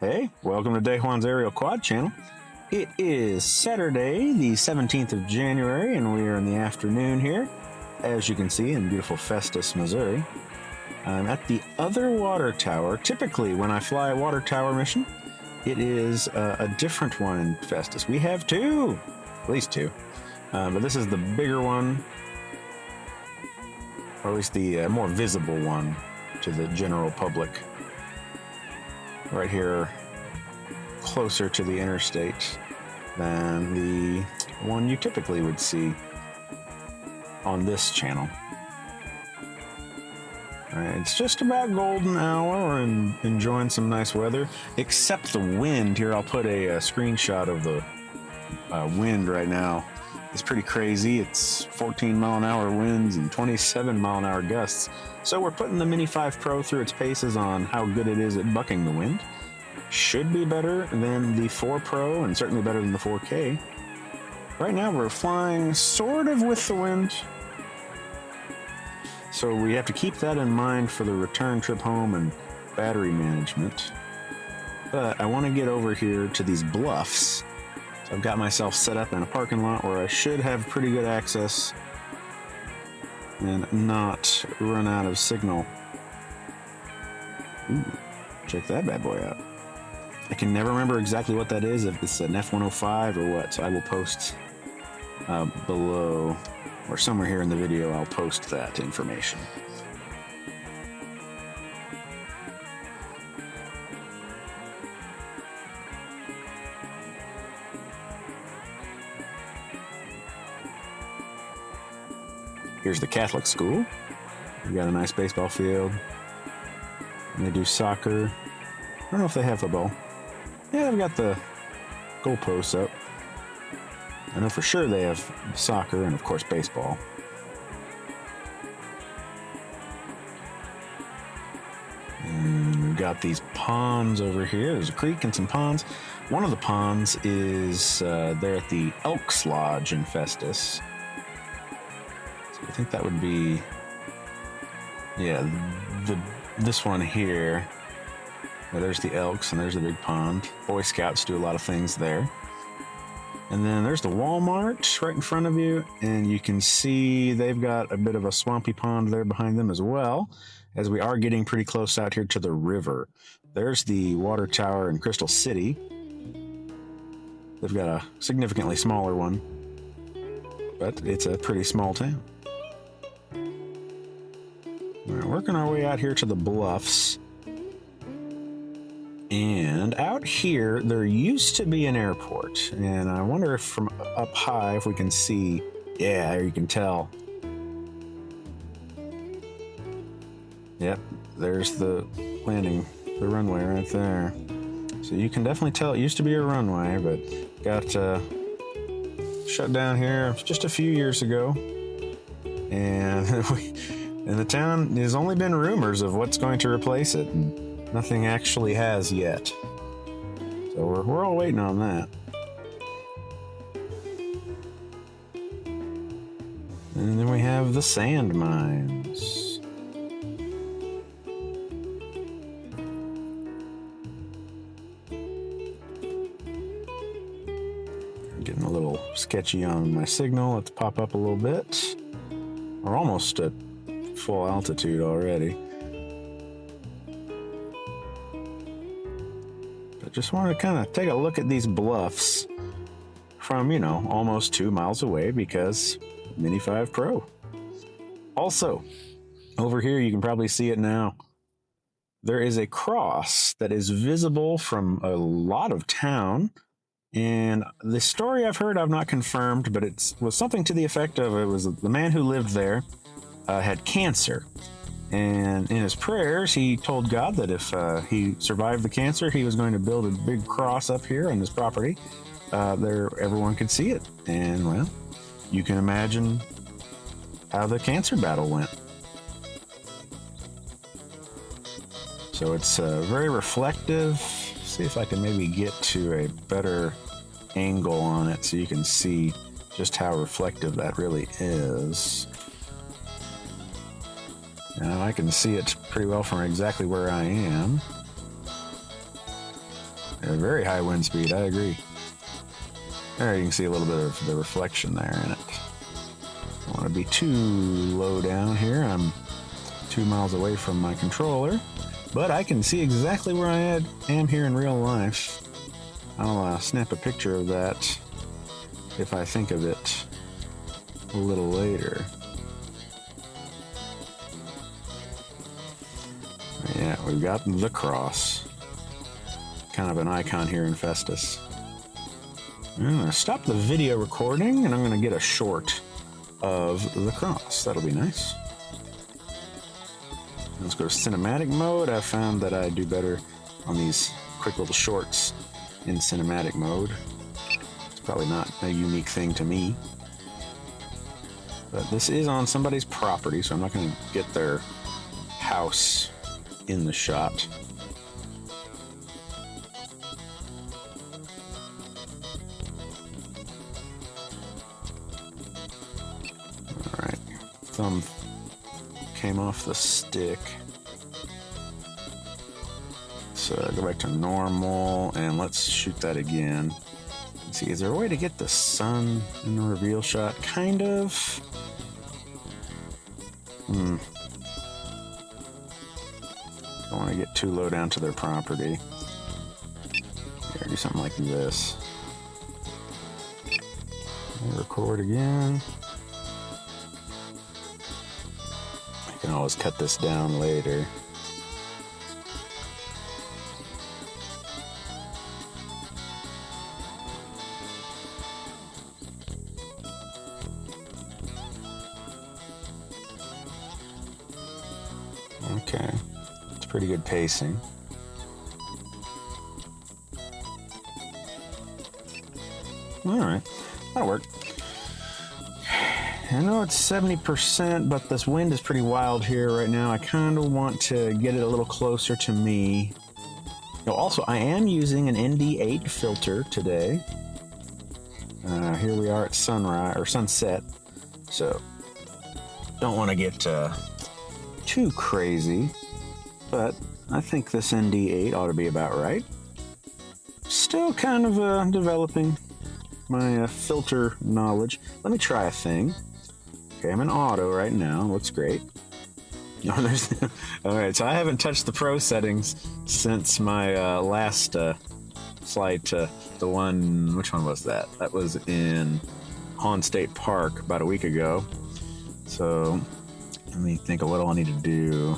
Hey, welcome to Day Juan's Aerial Quad channel. It is Saturday, the 17th of January, and we are in the afternoon here, as you can see, in beautiful Festus, Missouri. I'm at the other water tower. Typically, when I fly a water tower mission, it is a different one in Festus. We have two, at least two, but this is the bigger one, or at least the more visible one to the general public. Right here, closer to the interstate than the one you typically would see on this channel. It's just about golden hour. We're enjoying some nice weather, except the wind. Here, I'll put a screenshot of the wind right now. It's pretty crazy. It's 14 mile an hour winds and 27 mile an hour gusts. So we're putting the Mini 5 Pro through its paces on how good it is at bucking the wind. Should be better than the 4 Pro and certainly better than the 4K. Right now we're flying sort of with the wind. So we have to keep that in mind for the return trip home and battery management. But I want to get over here to these bluffs. So I've got myself set up in a parking lot where I should have pretty good access and not run out of signal. Ooh, check that bad boy out. I can never remember exactly what that is, if it's an F105 or what, so I will post below, or somewhere here in the video, I'll post that information. Here's the Catholic school. We've got a nice baseball field. And they do soccer. I don't know if they have football. Yeah, they've got the goalposts up. I know for sure they have soccer and, of course, baseball. And we've got these ponds over here. There's a creek and some ponds. One of the ponds is there at the Elks Lodge in Festus. I think that would be, yeah, this one here. Yeah, there's the Elks and there's the big pond. Boy Scouts do a lot of things there. And then there's the Walmart right in front of you, and you can see they've got a bit of a swampy pond there behind them as well, as we are getting pretty close out here to the river. There's the water tower in Crystal City. They've got a significantly smaller one, but it's a pretty small town. We're working our way out here to the bluffs. And out here, there used to be an airport. And I wonder if from up high, if we can see, yeah, you can tell. Yep, there's the landing, the runway right there. So you can definitely tell it used to be a runway, but got shut down here just a few years ago. And and the town, there's only been rumors of what's going to replace it, and nothing actually has yet. So we're all waiting on that. And then we have the sand mines. I'm getting a little sketchy on my signal. Let's pop up a little bit. We're almost at full altitude already. But just wanted to kind of take a look at these bluffs from, almost 2 miles away because Mini 5 Pro. Also, over here, you can probably see it now. There is a cross that is visible from a lot of town. And the story I've heard, I've not confirmed, but it was something to the effect of, it was the man who lived there had cancer. And in his prayers, he told God that if he survived the cancer, he was going to build a big cross up here on his property. There, everyone could see it. And, well, you can imagine how the cancer battle went. So it's very reflective. See if I can maybe get to a better angle on it so you can see just how reflective that really is. Now I can see it pretty well from exactly where I am. A very high wind speed, I agree. There you can see a little bit of the reflection there in it. Don't want to be too low down here. I'm 2 miles away from my controller, but I can see exactly where I am here in real life. I'll snap a picture of that if I think of it a little later. Yeah, we've got the cross. Kind of an icon here in Festus. I'm going to stop the video recording and I'm going to get a short of the cross. That'll be nice. Let's go to cinematic mode. I found that I do better on these quick little shorts in cinematic mode. It's probably not a unique thing to me. But this is on somebody's property, so I'm not going to get their house in the shot. Alright, thumb came off the stick. So go back to normal and let's shoot that again. Let's see, is there a way to get the sun in the reveal shot? Kind of. Don't want to get too low down to their property. Here, do something like this. Record again. I can always cut this down later. Okay, it's pretty good pacing. All right, that'll work. I know it's 70%, but this wind is pretty wild here right now. I kind of want to get it a little closer to me. Also, I am using an ND8 filter today. Here we are at sunrise or sunset, so don't want to get too crazy, but I think this ND8 ought to be about right. Still kind of developing my filter knowledge. Let me try a thing. Okay, I'm in auto right now. Looks great. Oh, there's all right. So I haven't touched the pro settings since my last slide to the one. Which one was that? That was in Hawn State Park about a week ago. So let me think of what I need to do.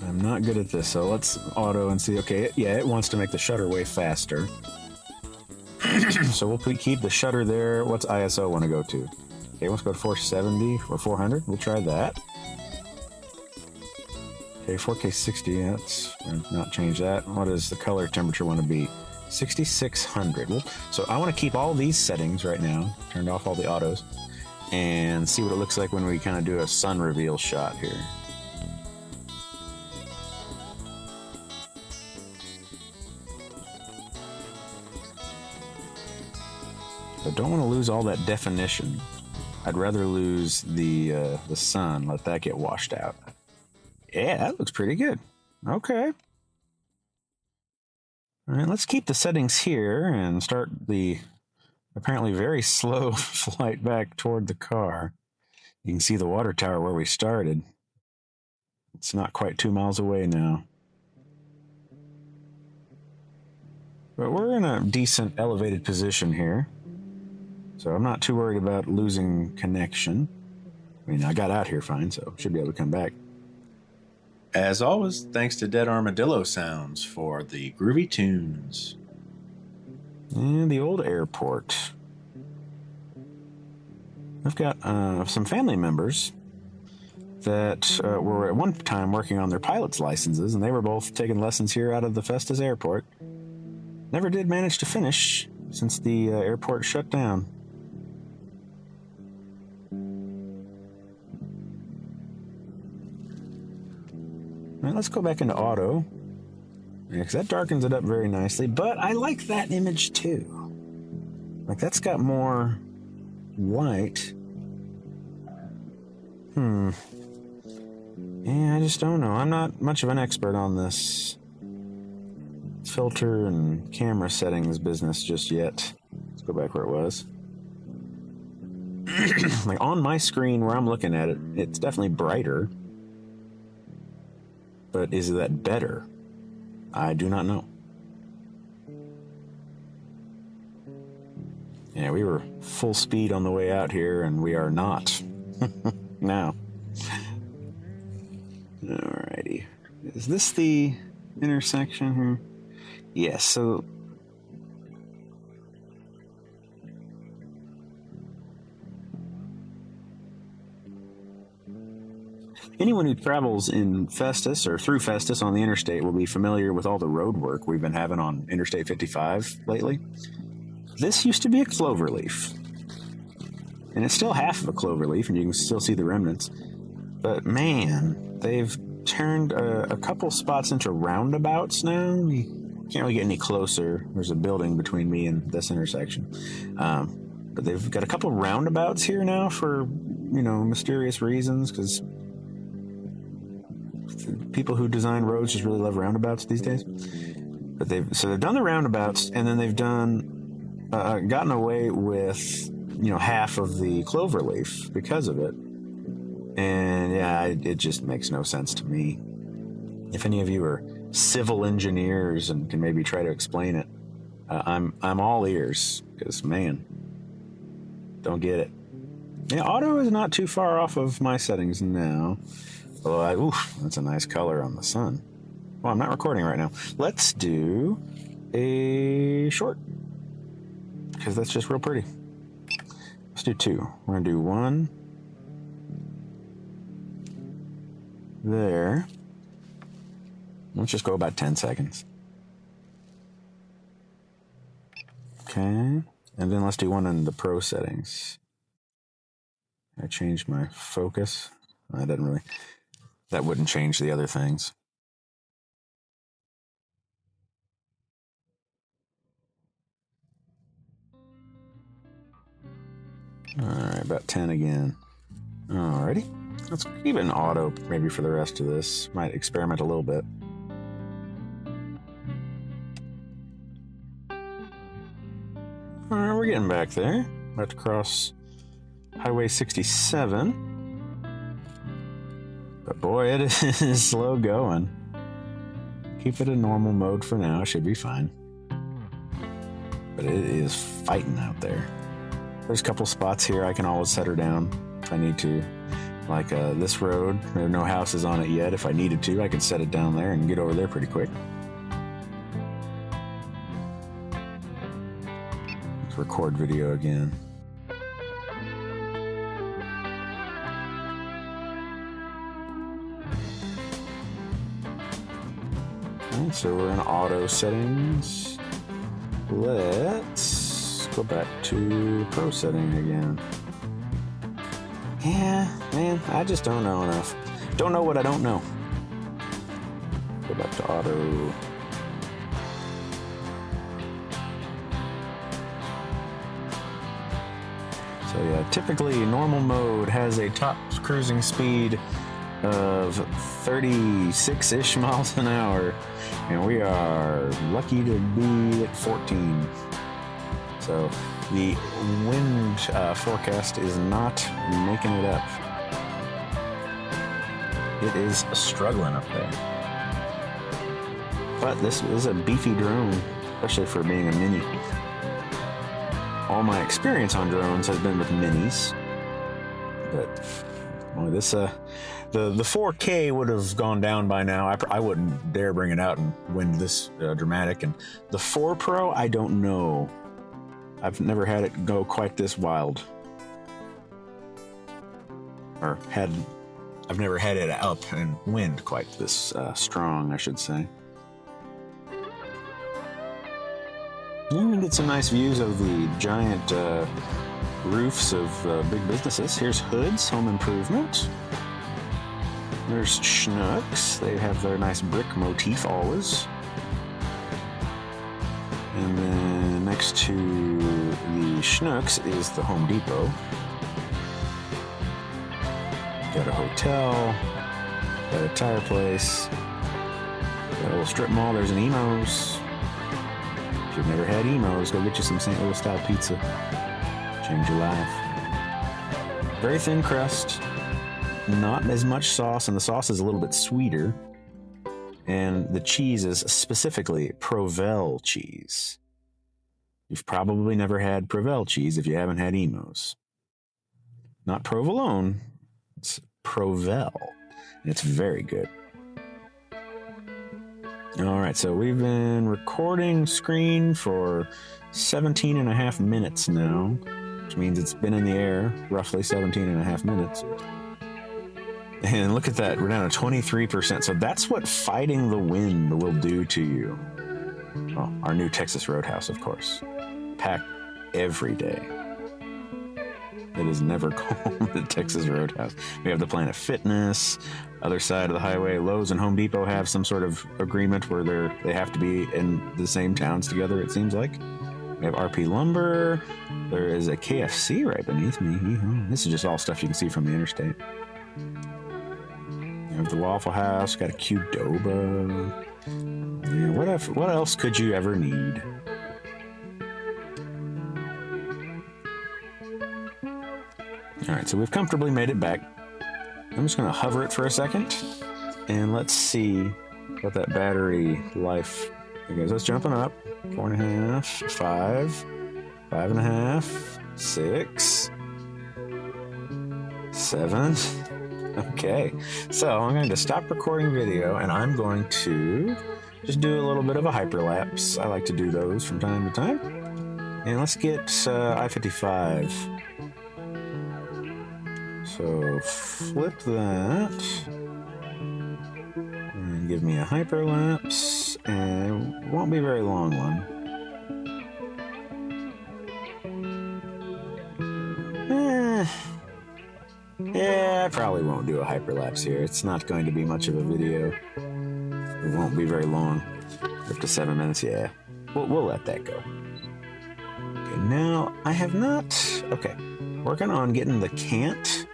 I'm not good at this, so let's auto and see. Okay, yeah, it wants to make the shutter way faster. So we'll keep the shutter there. What's ISO want to go to? Okay, let's go to 470 or 400. We'll try that. Okay, 4K 60. That's not change that. What does the color temperature want to be? 6600. Well, so I want to keep all these settings right now. Turned off all the autos. And see what it looks like when we kind of do a sun reveal shot here. I don't want to lose all that definition. I'd rather lose the sun, let that get washed out. Yeah, that looks pretty good. Okay. All right, let's keep the settings here and start the apparently very slow flight back toward the car. You can see the water tower where we started. It's not quite 2 miles away now. But we're in a decent elevated position here. So I'm not too worried about losing connection. I mean, I got out here fine, so should be able to come back. As always, thanks to Dead Armadillo Sounds for the groovy tunes. And the old airport. I've got some family members that were at one time working on their pilot's licenses, and they were both taking lessons here out of the Festus airport. Never did manage to finish since the airport shut down. All right, let's go back into auto, because that darkens it up very nicely, but I like that image too. Like, that's got more white. Yeah, I just don't know. I'm not much of an expert on this filter and camera settings business just yet. Let's go back where it was. Like on my screen where I'm looking at it, it's definitely brighter. But is that better? I do not know. Yeah, we were full speed on the way out here, and we are not now. Alrighty. Is this the intersection here? Yes, so... Anyone who travels in Festus or through Festus on the interstate will be familiar with all the road work we've been having on Interstate 55 lately. This used to be a clover leaf. And it's still half of a clover leaf, and you can still see the remnants. But man, they've turned a couple spots into roundabouts now. You can't really get any closer. There's a building between me and this intersection. But they've got a couple roundabouts here now for, mysterious reasons, because people who design roads just really love roundabouts these days. But they've done the roundabouts, and then they've gotten away with half of the clover leaf because of it. And yeah, it just makes no sense to me. If any of you are civil engineers and can maybe try to explain it, I'm all ears, because man, don't get it. Yeah, auto is not too far off of my settings now. Although that's a nice color on the sun. Well, I'm not recording right now. Let's do a short, because that's just real pretty. Let's do two. We're going to do one there. Let's just go about 10 seconds. Okay. And then let's do one in the pro settings. I changed my focus. That wouldn't change the other things. All right, about 10 again. Alrighty. Let's keep it in auto maybe for the rest of this. Might experiment a little bit. Alright, we're getting back there. About to cross Highway 67. But boy, it is slow going. Keep it in normal mode for now. Should be fine. But it is fighting out there. There's a couple spots here I can always set her down if I need to. Like this road, there are no houses on it yet. If I needed to, I could set it down there and get over there pretty quick. Let's record video again. Okay, so we're in auto settings. Let's go back to pro setting again. Yeah, man, I just don't know enough. Don't know what I don't know. Go back to auto. So yeah, typically normal mode has a top cruising speed of 36-ish miles an hour, and we are lucky to be at 14. So the wind forecast is not making it up. It is struggling up there. But this is a beefy drone, especially for being a mini. All my experience on drones has been with minis. But only this, the 4K would have gone down by now. I wouldn't dare bring it out and wind this dramatic. And the 4 Pro, I don't know. I've never had it go quite this wild. I've never had it up and wind quite this strong, I should say. You can get some nice views of the giant roofs of big businesses. Here's Hood's Home Improvement. There's Schnucks. They have their nice brick motif always. And then next to the Schnucks is the Home Depot. Got a hotel, got a tire place, got a little strip mall. There's an Emo's. If you've never had Emo's, go get you some St. Louis style pizza. Change your life. Very thin crust, not as much sauce, and the sauce is a little bit sweeter. And the cheese is specifically Provel cheese. You've probably never had Provel cheese if you haven't had Emo's. Not provolone, it's Provel. And it's very good. All right, so we've been recording screen for 17 and a half minutes now, which means it's been in the air roughly 17 and a half minutes. And look at that, we're down to 23%. So that's what fighting the wind will do to you. Well, our new Texas Roadhouse, of course. Packed every day. It is never cold at Texas Roadhouse. We have the Planet Fitness, other side of the highway. Lowe's and Home Depot have some sort of agreement where they have to be in the same towns together, it seems like. We have RP Lumber. There is a KFC right beneath me. This is just all stuff you can see from the interstate. You have the Waffle House, got a Qdoba. Yeah, what else could you ever need? All right, so we've comfortably made it back. I'm just going to hover it for a second, and let's see what that battery life. Okay, so it's jumping up. 4.5, 5, 5.5, 6, 7. Okay, so I'm going to stop recording video, and I'm going to just do a little bit of a hyperlapse. I like to do those from time to time. And let's get I-55. So flip that, and give me a hyperlapse, and it won't be a very long one. Yeah, I probably won't do a hyperlapse here. It's not going to be much of a video. It won't be very long. Up to 7 minutes, yeah. We'll let that go. Okay, now I have not... Okay, working on getting the cant.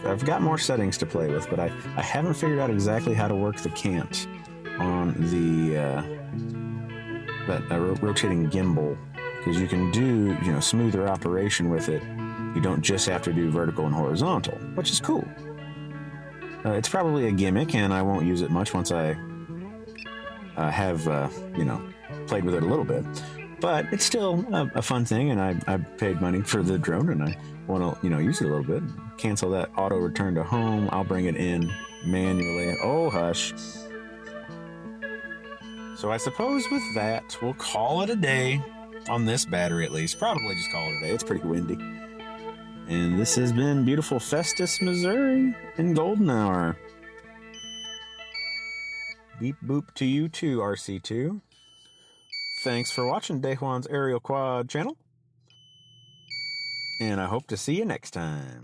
I've got more settings to play with, but I haven't figured out exactly how to work the cant on the rotating gimbal. Because you can do, smoother operation with it. You don't just have to do vertical and horizontal, which is cool. It's probably a gimmick, and I won't use it much once I have, played with it a little bit. But it's still a fun thing, and I paid money for the drone, and I want to, use it a little bit. Cancel that auto return to home. I'll bring it in manually. Oh, hush. So I suppose with that, we'll call it a day. On this battery, at least. Probably just call it a day. It's pretty windy. And this has been beautiful Festus, Missouri in Golden Hour. Beep boop to you too, RC2. Thanks for watching Daejuan's Aerial Quad channel. And I hope to see you next time.